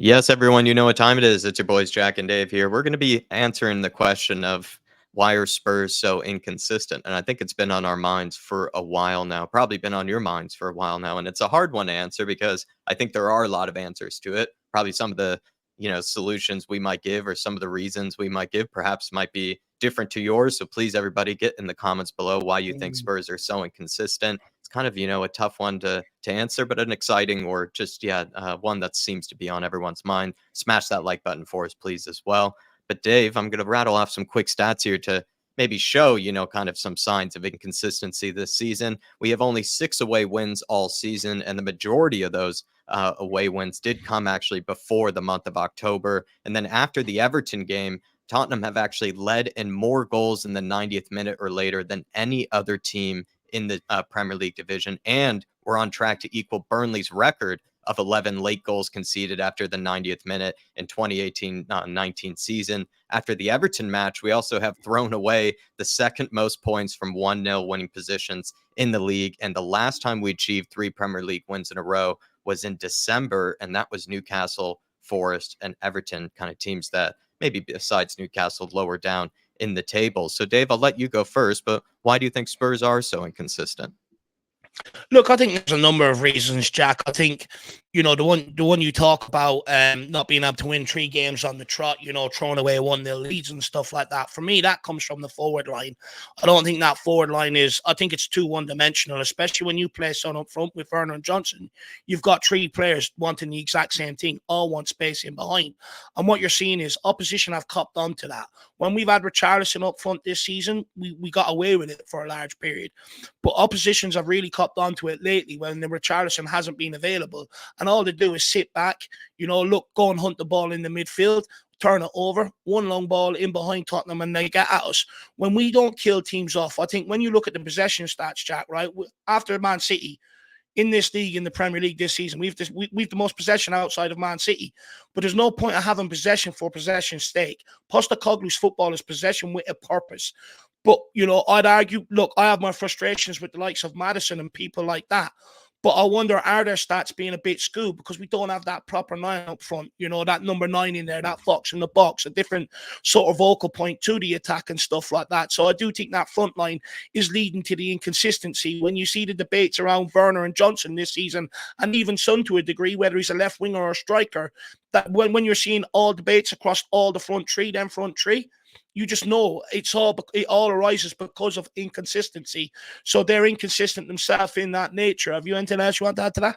Yes, everyone, you know what time it is. It's your boys Jack and Dave here. We're going to be answering the question of why are Spurs so inconsistent? And I think it's been on our minds for a while now, probably been on your minds for a while now. And it's a hard one to answer because I think there are a lot of answers to it. Probably some of the, solutions we might give or some of the reasons we might give perhaps might be different to yours. So please, everybody, get in the comments below why you think Mm. Spurs are so inconsistent. It's kind of a tough one to answer, but an exciting or just one that seems to be on everyone's mind. Smash that like button for us, please, as well. But Dave, I'm going to rattle off some quick stats here to maybe show kind of some signs of inconsistency this season. We have only 6 away wins all season, and the majority of those away wins did come actually before the month of October. And then after the Everton game, Tottenham have actually led in more goals in the 90th minute or later than any other team in the Premier League division, and we're on track to equal Burnley's record of 11 late goals conceded after the 90th minute in 2018-19 season. After the Everton match, we also have thrown away the second most points from 1-0 winning positions in the league, and the last time we achieved 3 Premier League wins in a row was in December, and that was Newcastle, Forest, and Everton, kind of teams that maybe besides Newcastle lower down in the table. So, Dave, I'll let you go first, but why do you think Spurs are so inconsistent? Look, I think there's a number of reasons, Jack. I think, the one you talk about, not being able to win 3 games on the trot, throwing away 1-0 leads and stuff like that. For me, that comes from the forward line. I don't think that forward line I think it's too one-dimensional, especially when you play son up front with Werner and Johnson. You've got 3 players wanting the exact same thing, all want space in behind. And what you're seeing is opposition have copped onto that. When we've had Richarlison up front this season, we got away with it for a large period. But oppositions have really copped onto it lately when the Richarlison hasn't been available. And all they do is sit back, look, go and hunt the ball in the midfield, turn it over, one long ball in behind Tottenham, and they get at us. When we don't kill teams off, I think when you look at the possession stats, Jack, right, after Man City, in this league, in the Premier League this season, we've the most possession outside of Man City. But there's no point of having possession for possession's sake. Postecoglou's football is possession with a purpose. But, I'd argue, look, I have my frustrations with the likes of Madison and people like that. But I wonder, are their stats being a bit skewed because we don't have that proper 9 up front, that number 9 in there, that fox in the box, a different sort of vocal point to the attack and stuff like that. So I do think that front line is leading to the inconsistency. When you see the debates around Werner and Johnson this season, and even Son to a degree, whether he's a left winger or a striker, that when you're seeing all debates across all the front three, you just know it all arises because of inconsistency. So they're inconsistent themselves in that nature. Have you anything else you want to add to that?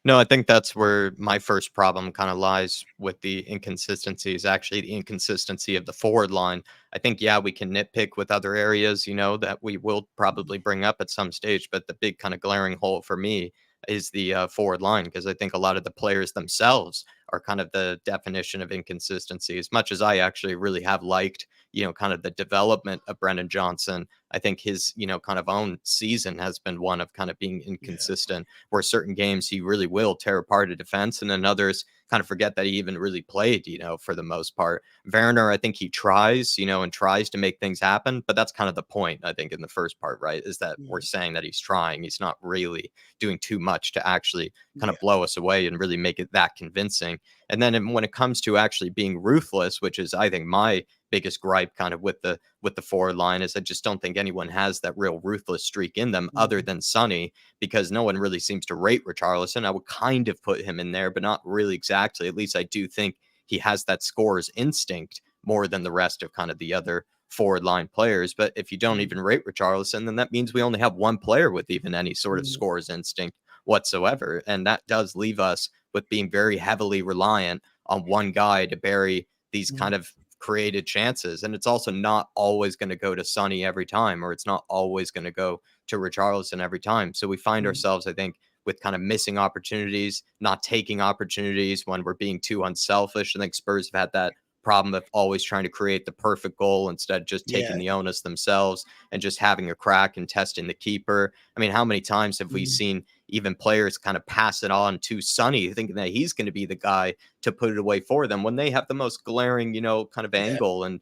No, I think that's where my first problem kind of lies with the inconsistency is actually the inconsistency of the forward line. I think, yeah, we can nitpick with other areas, that we will probably bring up at some stage, but the big kind of glaring hole for me is the forward line because I think a lot of the players themselves are kind of the definition of inconsistency. As much as I actually really have liked, kind of the development of Brendan Johnson, I think his, kind of own season has been one of kind of being inconsistent where certain games he really will tear apart a defense and then others kind of forget that he even really played, for the most part. Werner, I think he tries, and tries to make things happen, but that's kind of the point, I think, in the first part, right? Is that we're saying that he's trying. He's not really doing too much to actually kind of blow us away and really make it that convincing. And then when it comes to actually being ruthless, which is, I think, my biggest gripe kind of with the forward line is I just don't think anyone has that real ruthless streak in them other than Sonny, because no one really seems to rate Richarlison. I would kind of put him in there, but not really exactly. At least I do think he has that scorer's instinct more than the rest of kind of the other forward line players. But if you don't even rate Richarlison, then that means we only have one player with even any sort of scorer's instinct whatsoever. And that does leave us with being very heavily reliant on one guy to bury these kind of created chances. And it's also not always going to go to Sonny every time, or it's not always going to go to Richarlison every time. So we find ourselves, I think, with kind of missing opportunities, not taking opportunities when we're being too unselfish. I think Spurs have had that problem of always trying to create the perfect goal instead of just taking the onus themselves and just having a crack and testing the keeper. I mean, how many times have we seen even players kind of pass it on to Sonny thinking that he's going to be the guy to put it away for them when they have the most glaring, kind of angle and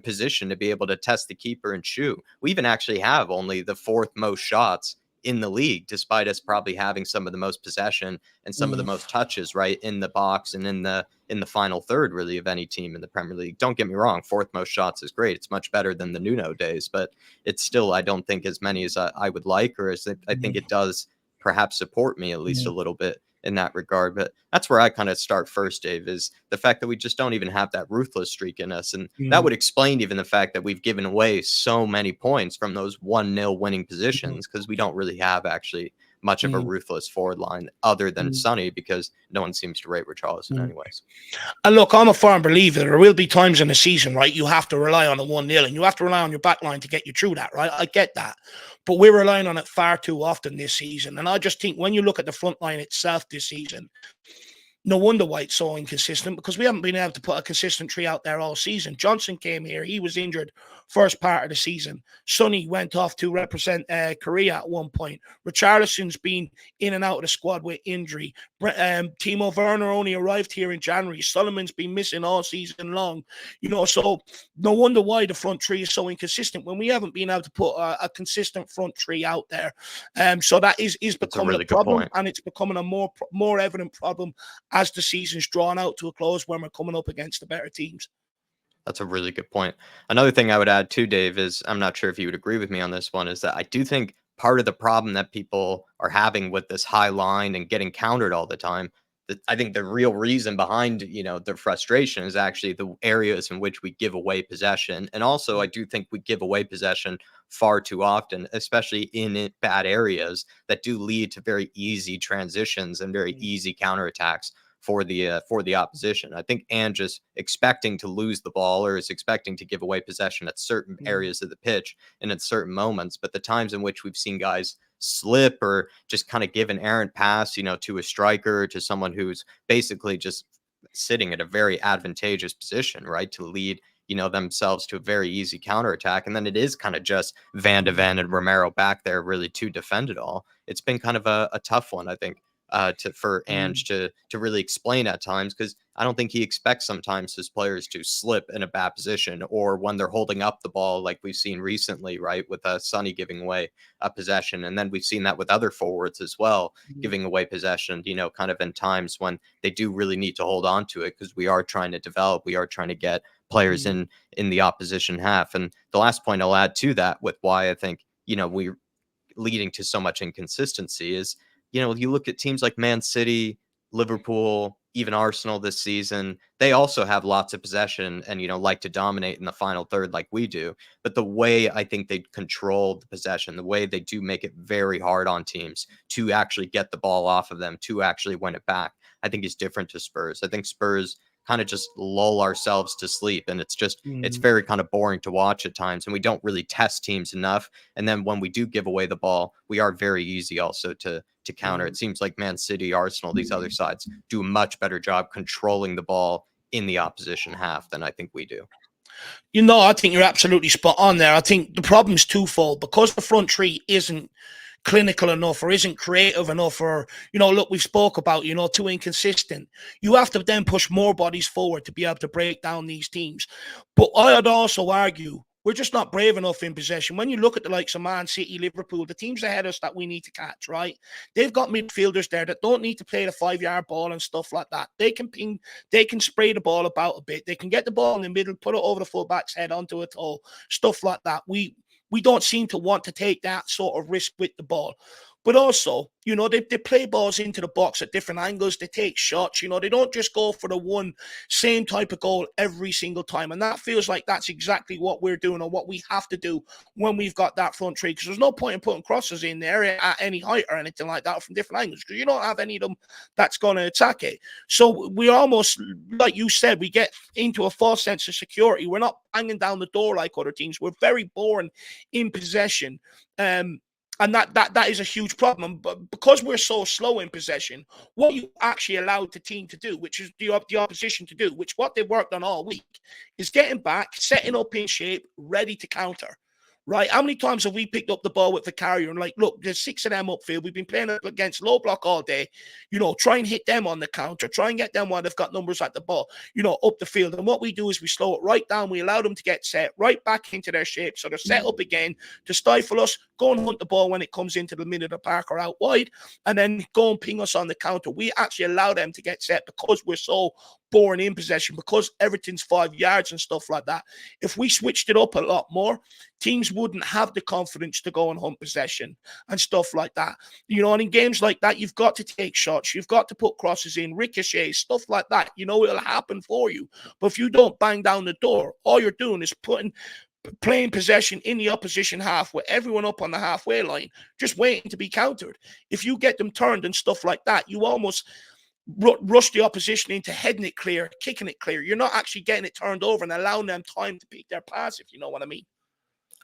position to be able to test the keeper and shoot. We even actually have only the 4th most shots in the league, despite us probably having some of the most possession and some of the most touches, right, in the box and in the final third, really, of any team in the Premier League. Don't get me wrong, fourth most shots is great. It's much better than the Nuno days, but it's still, I don't think, as many as I would like, or as I think it does perhaps support me at least a little bit in that regard. But that's where I kind of start first, Dave, is the fact that we just don't even have that ruthless streak in us. And that would explain even the fact that we've given away so many points from those 1-0 winning positions, because we don't really have actually much of a ruthless forward line other than Sonny, because no one seems to rate Richarlison anyways. And look, I'm a firm believer there will be times in the season, right, you have to rely on a 1-0 and you have to rely on your back line to get you through that, right? I get that. But we're relying on it far too often this season. And I just think when you look at the front line itself this season, no wonder why it's so inconsistent, because we haven't been able to put a consistent tree out there all season. Johnson came here. He was injured first part of the season. Sonny went off to represent Korea at one point. Richarlison's been in and out of the squad with injury. Timo Werner only arrived here in January. Solomon's been missing all season long. So no wonder why the front three is so inconsistent when we haven't been able to put a consistent front three out there. So that is becoming a problem, and it's becoming a more evident problem as the season's drawn out to a close when we're coming up against the better teams. That's a really good point. Another thing I would add too, Dave, is I'm not sure if you would agree with me on this one, is that I do think part of the problem that people are having with this high line and getting countered all the time, that I think the real reason behind, the frustration is actually the areas in which we give away possession. And also, I do think we give away possession far too often, especially in bad areas that do lead to very easy transitions and very easy counterattacks for the opposition. I think Ange is expecting to lose the ball, or is expecting to give away possession at certain areas of the pitch and at certain moments. But the times in which we've seen guys slip or just kind of give an errant pass, to a striker, to someone who's basically just sitting at a very advantageous position, right, to lead themselves to a very easy counterattack. And then it is kind of just Van de Ven and Romero back there really to defend it all. It's been kind of a tough one, I think, for Ange to really explain at times, because I don't think he expects sometimes his players to slip in a bad position, or when they're holding up the ball like we've seen recently, right, with Sonny giving away a possession. And then we've seen that with other forwards as well, giving away possession, kind of in times when they do really need to hold on to it, because we are trying to develop, we are trying to get players in the opposition half. And the last point I'll add to that, with why I think, we're leading to so much inconsistency, is you look at teams like Man City, Liverpool, even Arsenal this season, they also have lots of possession and, like to dominate in the final third like we do. But the way I think they control the possession, the way they do make it very hard on teams to actually get the ball off of them, to actually win it back, I think is different to Spurs. I think Spurs kind of just lull ourselves to sleep, and it's very kind of boring to watch at times, and we don't really test teams enough. And then when we do give away the ball, we are very easy also to counter. It seems like Man City, Arsenal, these other sides do a much better job controlling the ball in the opposition half than I think we do. I think you're absolutely spot on there. I think the problem's twofold, because the front three isn't clinical enough, or isn't creative enough, or look, we've spoke about too inconsistent. You have to then push more bodies forward to be able to break down these teams. But I'd also argue we're just not brave enough in possession. When you look at the likes of Man City, Liverpool, the teams ahead of us that we need to catch, right? They've got midfielders there that don't need to play the 5-yard ball and stuff like that. They can ping, they can spray the ball about a bit. They can get the ball in the middle, put it over the fullback's head onto a toe, stuff like that. We don't seem to want to take that sort of risk with the ball. But also, they play balls into the box at different angles. They take shots. They don't just go for the one same type of goal every single time. And that feels like that's exactly what we're doing, or what we have to do when we've got that front three. Because there's no point in putting crosses in there at any height or anything like that from different angles, because you don't have any of them that's going to attack it. So we almost, like you said, we get into a false sense of security. We're not banging down the door like other teams. We're very boring in possession. And that is a huge problem. But because we're so slow in possession, what you actually allowed the team to do, which is the opposition to do, which what they've worked on all week, is getting back, setting up in shape, ready to counter. right? How many times have we picked up the ball with the carrier and like, look, there's 6 of them upfield. We've been playing up against low block all day. Try and hit them on the counter. Try and get them while they've got numbers at the ball, up the field. And what we do is we slow it right down. We allow them to get set right back into their shape. So they're set up again to stifle us, go and hunt the ball when it comes into the middle of the park or out wide, and then go and ping us on the counter. We actually allow them to get set because we're so boring in possession, because everything's 5 yards and stuff like that. If we switched it up a lot more, teams wouldn't have the confidence to go and hunt possession and stuff like that. And in games like that, you've got to take shots. You've got to put crosses in, ricochets, stuff like that. It'll happen for you. But if you don't bang down the door, all you're doing is playing possession in the opposition half with everyone up on the halfway line, just waiting to be countered. If you get them turned and stuff like that, you almost rush the opposition into heading it clear, kicking it clear. You're not actually getting it turned over and allowing them time to pick their pass, if you know what I mean.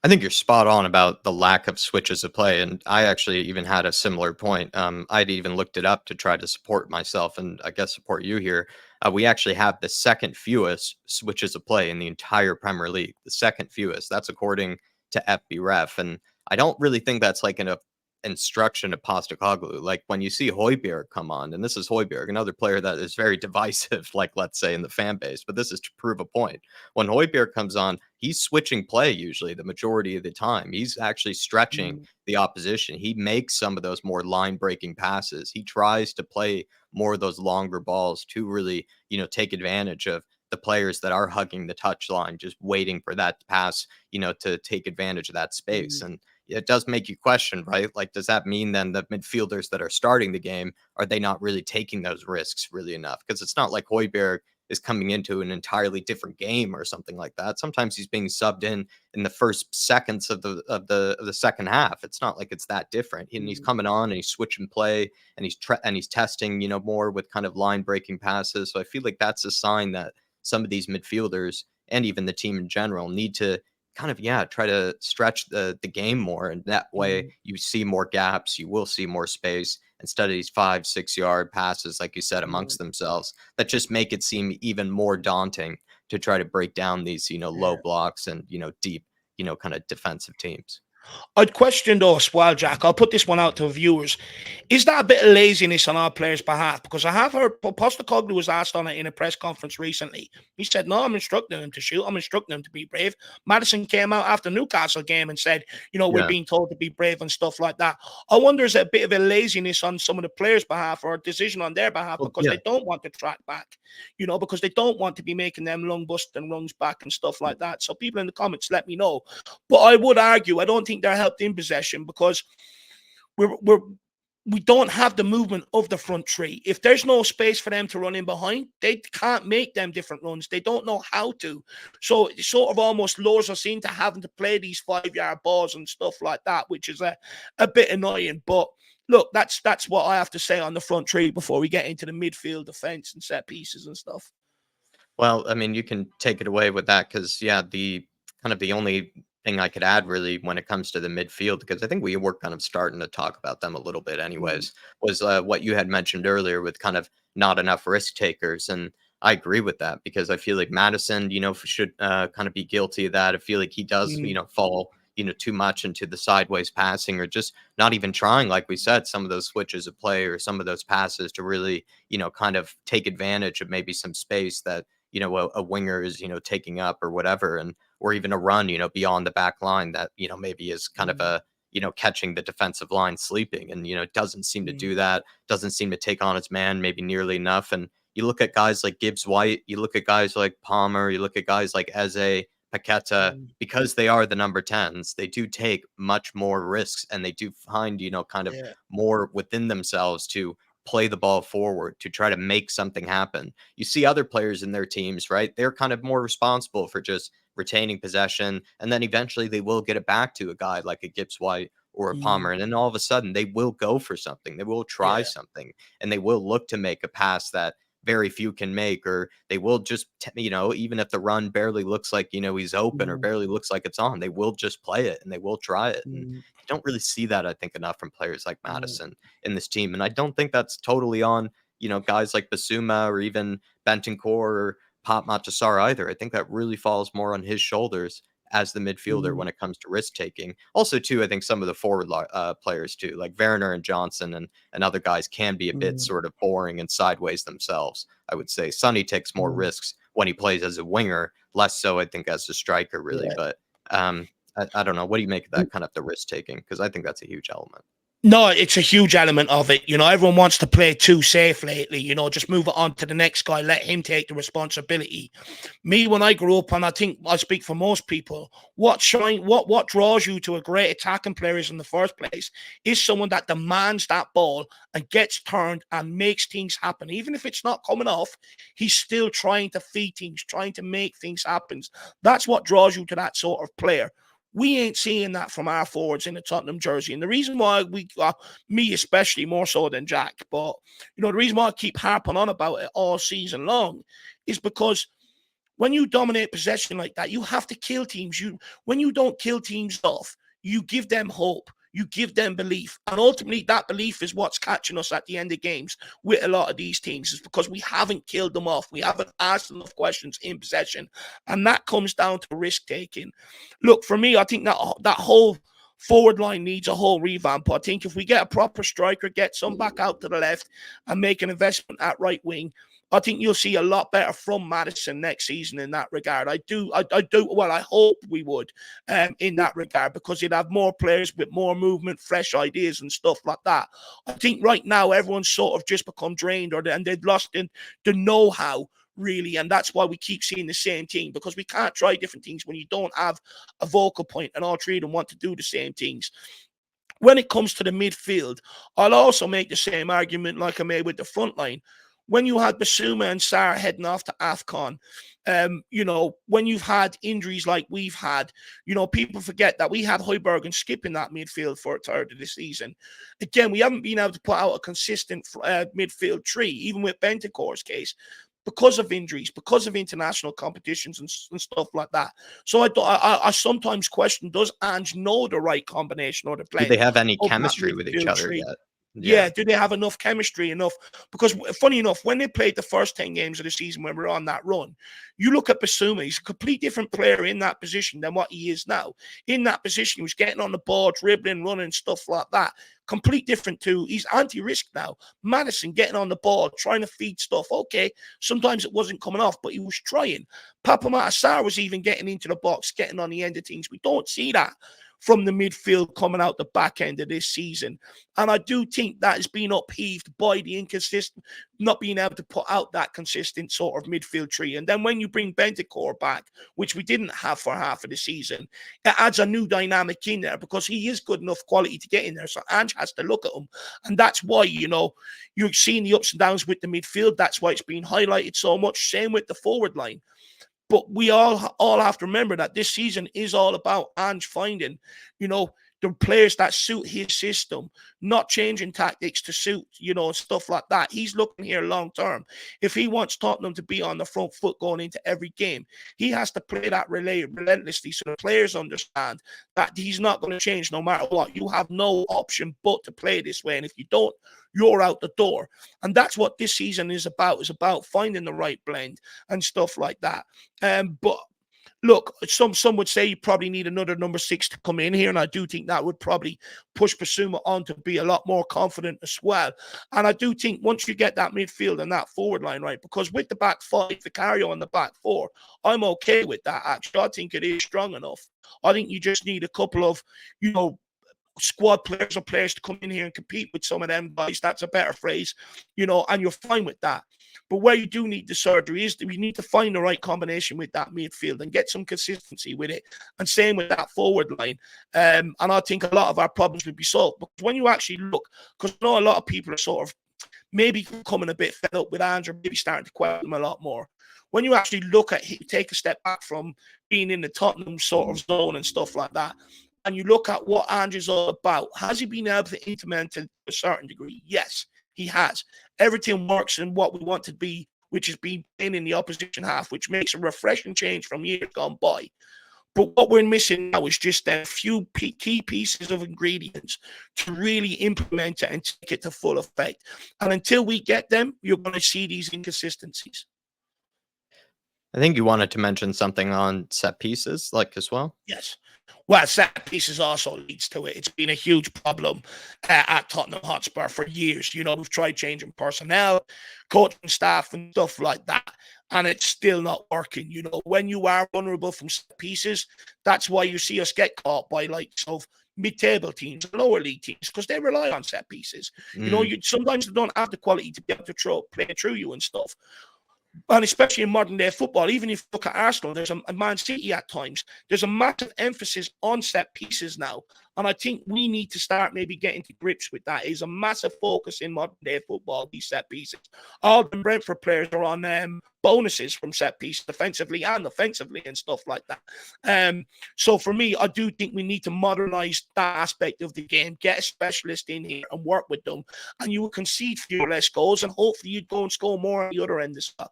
I think you're spot on about the lack of switches of play, and I actually even had a similar point. I'd even looked it up to try to support myself, and I guess support you here. We actually have the second fewest switches of play in the entire Premier League. The second fewest. That's according to FBref, and I don't really think that's like an instruction to Postecoglou. Like when you see Højbjerg come on, and this is Højbjerg, another player that is very divisive, like let's say in the fan base, but this is to prove a point. When Højbjerg comes on, he's switching play usually the majority of the time. He's actually stretching the opposition. He makes some of those more line breaking passes. He tries to play more of those longer balls to really, take advantage of the players that are hugging the touchline, just waiting for that pass, to take advantage of that space. And it does make you question, right? Like, does that mean then the midfielders that are starting the game, are they not really taking those risks really enough? Because it's not like Højbjerg is coming into an entirely different game or something like that. Sometimes he's being subbed in the first seconds of the second half. It's not like it's that different. And he's coming on and he's switching play and he's testing, more with kind of line breaking passes. So I feel like that's a sign that some of these midfielders and even the team in general need to kind of try to stretch the game more, and that way you see more gaps, you will see more space instead of these 5-6 yard passes like you said amongst themselves that just make it seem even more daunting to try to break down these low blocks and deep kind of defensive teams. I'd question though as well, Jack. I'll put this one out to viewers. Is that a bit of laziness on our players' behalf? Because I have heard Postecoglou was asked on it in a press conference recently. He said, "No, I'm instructing them to shoot. I'm instructing them to be brave." Maddison came out after Newcastle game and said, "We're being told to be brave and stuff like that." I wonder is it a bit of a laziness on some of the players' behalf or a decision on their behalf Well, because they don't want to track back, because they don't want to be making them lung bust and runs back and stuff like that. So people in the comments, let me know. But I would argue I don't think they're helped in possession because we don't have the movement of the front three. If there's no space for them to run in behind, they can't make them different runs. They don't know how to. So it sort of almost lures us into having to play these 5-yard balls and stuff like that, which is a bit annoying. But look, that's what I have to say on the front three before we get into the midfield defense and set pieces and stuff. Well, I mean, you can take it away with that because, the kind of the only thing I could add really when it comes to the midfield, because I think we were kind of starting to talk about them a little bit, anyways, was what you had mentioned earlier with kind of not enough risk takers. And I agree with that because I feel like Madison, should kind of be guilty of that. I feel like he does, fall, too much into the sideways passing or just not even trying, like we said, some of those switches of play or some of those passes to really, kind of take advantage of maybe some space that a winger is taking up or whatever, and or even a run beyond the back line that maybe is kind of a catching the defensive line sleeping, and doesn't seem to do that, doesn't seem to take on his man maybe nearly enough. And you look at guys like Gibbs White, you look at guys like Palmer, you look at guys like Eze, Paqueta, because they are the number 10s, they do take much more risks and they do find kind of more within themselves to play the ball forward, to try to make something happen. You see other players in their teams, right? They're kind of more responsible for just retaining possession. And then eventually they will get it back to a guy like a Gibbs White or a Palmer. And then all of a sudden they will go for something. They will try something and they will look to make a pass that very few can make, or they will just, even if the run barely looks like, he's open or barely looks like it's on, they will just play it and they will try it. And you don't really see that, I think, enough from players like Madison in this team. And I don't think that's totally on, guys like Basuma or even Bentancur or Pop Matasar either. I think that really falls more on his shoulders as the midfielder when it comes to risk taking. Also, too, I think some of the forward players too, like Werner and Johnson and other guys, can be a bit sort of boring and sideways themselves. I would say Sonny takes more risks when he plays as a winger, less so I think as a striker, really. Yeah. But I don't know. What do you make of that kind of the risk taking? Because I think that's a huge element. No, it's a huge element of it. Everyone wants to play too safe lately. Just move it on to the next guy, let him take the responsibility. Me, when I grew up, and I think I speak for most people, what draws you to a great attacking player is in the first place is someone that demands that ball and gets turned and makes things happen. Even if it's not coming off, he's still trying to feed things, trying to make things happen. That's what draws you to that sort of player. We ain't seeing that from our forwards in the Tottenham jersey. And the reason why me especially more so than Jack, but the reason why I keep harping on about it all season long is because when you dominate possession like that, you have to kill teams. When you don't kill teams off, you give them hope. You give them belief. And ultimately, that belief is what's catching us at the end of games with a lot of these teams, is because we haven't killed them off. We haven't asked enough questions in possession. And that comes down to risk-taking. Look, for me, I think that whole forward line needs a whole revamp. I think if we get a proper striker, get some back out to the left and make an investment at right wing, I think you'll see a lot better from Maddison next season in that regard. I do. Well, I hope we would in that regard, because you'd have more players with more movement, fresh ideas and stuff like that. I think right now everyone's sort of just become drained, and they've lost the know-how, really, and that's why we keep seeing the same thing, because we can't try different things when you don't have a vocal point and all three of them want to do the same things. When it comes to the midfield, I'll also make the same argument like I made with the front line. When you had Basuma and Sarr heading off to AFCON, when you've had injuries like we've had, people forget that we had Højbjerg and Skip in that midfield for a third of the season. Again, we haven't been able to put out a consistent midfield tree, even with Bentancur's case, because of injuries, because of international competitions and stuff like that. So I sometimes question, does Ange know the right combination or the Do blend they have any of that chemistry with each midfield other tree? yet? Yeah, Yeah. do they have enough chemistry enough? Because funny enough, when they played the first 10 games of the season, when we're on that run, you look at Basuma, he's a complete different player in that position than what he is now. In that position, he was getting on the ball, dribbling, running, stuff like that. Complete different to, he's anti-risk now. Maddison getting on the ball, trying to feed stuff. Okay, sometimes it wasn't coming off, but he was trying. Papa Sarr was even getting into the box, getting on the end of things. We don't see that from the midfield coming out the back end of this season. And I do think that has been upheaved by the inconsistent, not being able to put out that consistent sort of midfield tree. And then when you bring Bentancur back, which we didn't have for half of the season, it adds a new dynamic in there, because he is good enough quality to get in there. So Ange has to look at him. And that's why, you're seeing the ups and downs with the midfield. That's why it's been highlighted so much. Same with the forward line. But we all have to remember that this season is all about Ange finding, the players that suit his system, not changing tactics to suit, stuff like that. He's looking here long term. If he wants Tottenham to be on the front foot going into every game, he has to play that relay relentlessly, so the players understand that he's not going to change no matter what. You have no option but to play this way. And if you don't, you're out the door. And that's what this season is about finding the right blend and stuff like that. But look, some would say you probably need another number 6 to come in here, and I do think that would probably push Basuma on to be a lot more confident as well. And I do think once you get that midfield and that forward line right, because with the back 5, the carry on the back 4, I'm okay with that, actually. I think it is strong enough. I think you just need a couple of, squad players or players to come in here and compete with some of them guys. That's a better phrase, and you're fine with that. But where you do need the surgery is that we need to find the right combination with that midfield and get some consistency with it. And same with that forward line. And I think a lot of our problems would be solved. But when you actually look, because I know a lot of people are sort of maybe coming a bit fed up with Ange, maybe starting to question him a lot more. When you actually look at take a step back from being in the Tottenham sort of zone and stuff like that, and you look at what Ange is all about, has he been able to implement it to a certain degree? Yes, he has. Everything works in what we want to be, which is being in the opposition half, which makes a refreshing change from years gone by. But what we're missing now is just a few key pieces of ingredients to really implement it and take it to full effect. And until we get them, you're going to see these inconsistencies. I think you wanted to mention something on set pieces, like as well. Yes. Well, set pieces also leads to it. It's been a huge problem at Tottenham Hotspur for years. You know, we've tried changing personnel, coaching staff, and stuff like that, and it's still not working. You know, when you are vulnerable from set pieces, that's why you see us get caught by like of mid-table teams, lower league teams, because they rely on set pieces. You know, Mm, you sometimes they don't have the quality to be able to play through you and stuff. And especially in modern day football, even if you look at Arsenal, there's a Man City at times, there's a massive emphasis on set pieces now. And I think we need to start maybe getting to grips with that. It's a massive focus in modern day football, these set pieces. All the Brentford players are on bonuses from set pieces, defensively and offensively and stuff like that. So for me, I do think we need to modernize that aspect of the game, get a specialist in here and work with them. And you will concede fewer less goals, and hopefully you'd go and score more on the other end as well.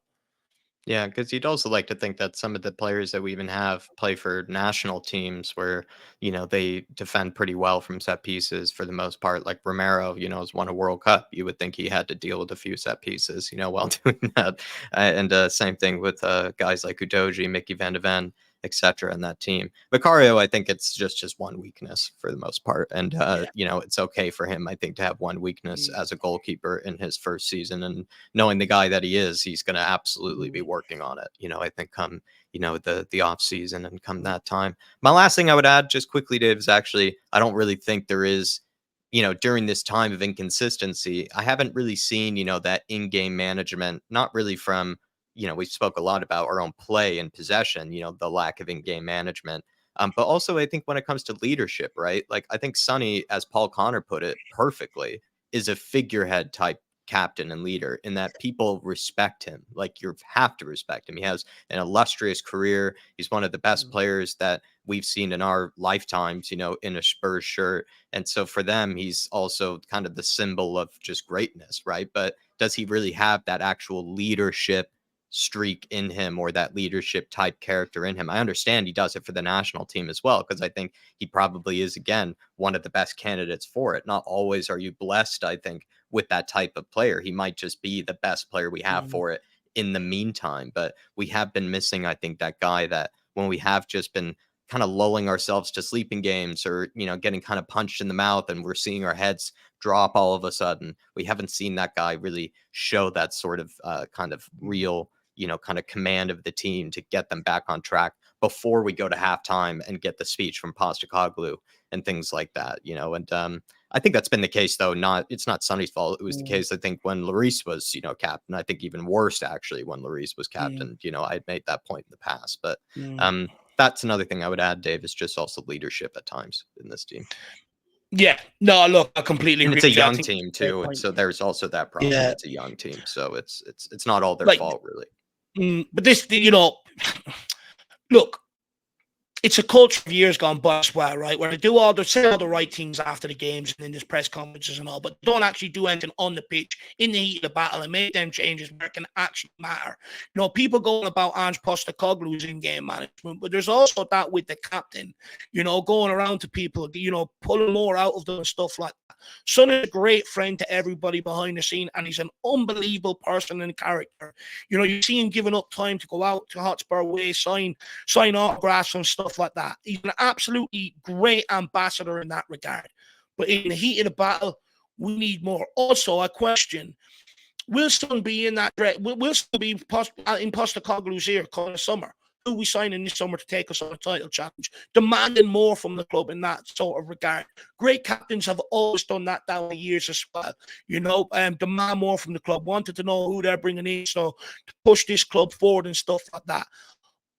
yeah, because you'd also like to think that some of the players that we even have play for national teams where, they defend pretty well from set pieces for the most part. Like Romero, has won a World Cup. You would think he had to deal with a few set pieces, while doing that. And same thing with guys like Udoji, Mickey Van de Ven, etc. in that team. Vicario, I think it's just one weakness for the most part. And, Yeah. it's okay for him, I think, to have one weakness Mm, as a goalkeeper in his first season. And knowing the guy that he is, he's going to absolutely be mm, working on it. I think come the off season and come mm, that time. My last thing I would add, just quickly, Dave, is actually I don't really think there is. During this time of inconsistency, I haven't really seen, that in-game management, not really from, we spoke a lot about our own play and possession, the lack of in-game management. But also, I think when it comes to leadership, right? Like, I think Sonny, as Paul Connor put it perfectly, is a figurehead type captain and leader in that people respect him. Like you have to respect him. He has an illustrious career. He's one of the best mm, players that we've seen in our lifetimes, in a Spurs shirt. And so for them, he's also kind of the symbol of just greatness, right? But does he really have that actual leadership streak in him or that leadership type character in him? I understand he does it for the national team as well, because I think he probably is, again, one of the best candidates for it. Not always are you blessed, I think, with that type of player. He might just be the best player we have mm, for it in the meantime. But we have been missing, I think, that guy that when we have just been kind of lulling ourselves to sleeping games or, getting kind of punched in the mouth and we're seeing our heads drop all of a sudden, we haven't seen that guy really show that sort of kind of mm, real, kind of command of the team to get them back on track before we go to halftime and get the speech from Postacoglu and things like that, and I think that's been the case, though. It's not Sonny's fault. It was the mm, case, I think, when Lloris was, captain. I think even worse, actually, when Lloris was mm, captain. I had made that point in the past, but mm. um, that's another thing I would add, Dave, is just also leadership at times in this team, Yeah, no, look, I completely and agree it's a with you. I young think team fair too, and point. so there's also that problem. Yeah, It's a young team, so it's not all their like, fault, really. but this, look, it's a culture of years gone by as well, right? Where they say all the right things after the games and in this press conferences and all, but don't actually do anything on the pitch in the heat of the battle and make them changes where it can actually matter. People going about Ange Postecoglou's in-game management, but there's also that with the captain, going around to people, pulling more out of them and stuff like that. Son is a great friend to everybody behind the scene, and he's an unbelievable person and character. You see him giving up time to go out to Hotspur Way, sign autographs and stuff like that. He's an absolutely great ambassador in that regard. But in the heat of the battle, we need more. Also, I question, will Son be in that will Son be in Postecoglou's ear coming the summer? Who we signing this summer to take us on a title challenge? Demanding more from the club in that sort of regard. Great captains have always done that down the years as well. Demand more from the club, wanted to know who they're bringing in, so to push this club forward and stuff like that.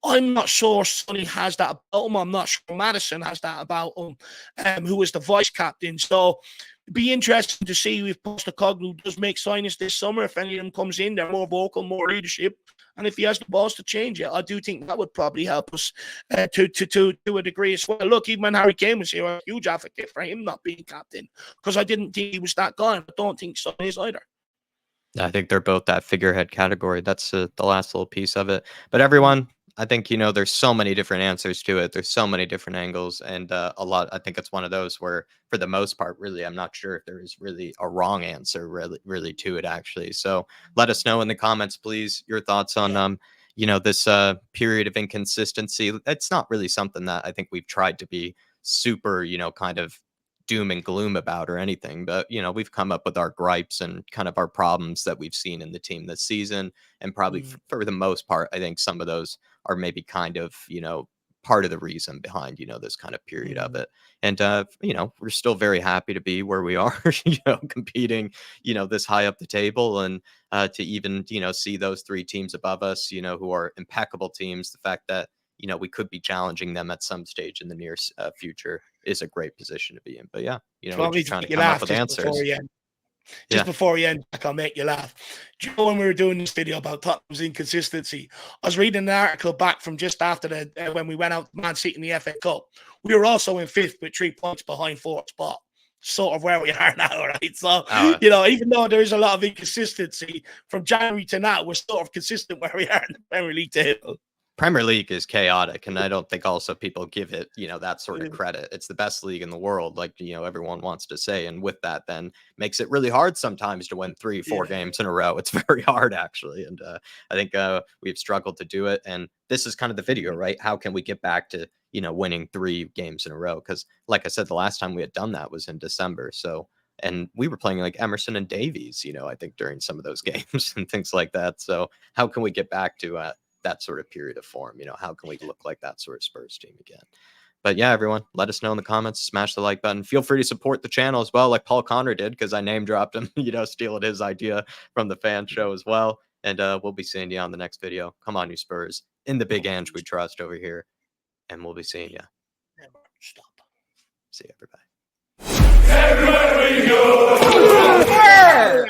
I'm not sure Sonny has that about him. I'm not sure Madison has that about him, who is the vice captain. So it'd be interesting to see if Postecoglou does make signings this summer. If any of them comes in, they're more vocal, more leadership, and if he has the balls to change it, I do think that would probably help us to a degree as well. Look, even when Harry Kane was here, I'm a huge advocate for him not being captain because I didn't think he was that guy, and I don't think Sonny is either. I think they're both that figurehead category. That's the last little piece of it. But Mm, everyone, I think, there's so many different answers to it. There's so many different angles, and a lot. I think it's one of those where, for the most part, really, I'm not sure if there is really a wrong answer, really, really to it, actually. So let us know in the comments, please, your thoughts on, yeah. this period of inconsistency, it's not really something that I think we've tried to be super, kind of doom and gloom about or anything. But, we've come up with our gripes and kind of our problems that we've seen in the team this season. And probably for the most part, I think some of those are maybe kind of, part of the reason behind, this kind of period of it. And, we're still very happy to be where we are, competing, this high up the table, and to even, see those three teams above us, who are impeccable teams. The fact that, we could be challenging them at some stage in the near future is a great position to be in. But yeah, we're Probably just to trying to make you come up laugh with just before answers. you end. Yeah. Just before you end, I'll make you laugh. Do you know when we were doing this video about Tottenham's inconsistency? I was reading an article back from just after when we went out to Man City in the FA Cup. We were also in fifth with 3 points behind fourth spot. Sort of where we are now, right? So, even though there is a lot of inconsistency from January to now, we're sort of consistent where we are in the Premier League table. Premier League is chaotic, and I don't think also people give it, that sort of credit. It's the best league in the world, like, everyone wants to say. And with that, then makes it really hard sometimes to win 3-4 games in a row. It's very hard, actually. And I think we've struggled to do it. And this is kind of the video, right? How can we get back to, winning 3 games in a row? Because like I said, the last time we had done that was in December. So, and we were playing like Emerson and Davies, I think during some of those games and things like that. So how can we get back to that sort of period of form? How can we look like that sort of Spurs team again? But yeah, everyone, let us know in the comments. Smash the like button. Feel free to support the channel as well, like Paul Connor did, because I name dropped him, stealing his idea from the fan show as well. And we'll be seeing you on the next video. Come on, you Spurs. In the big Ange we trust over here. And we'll be seeing you. Never stop. See you, everybody. Everywhere we go.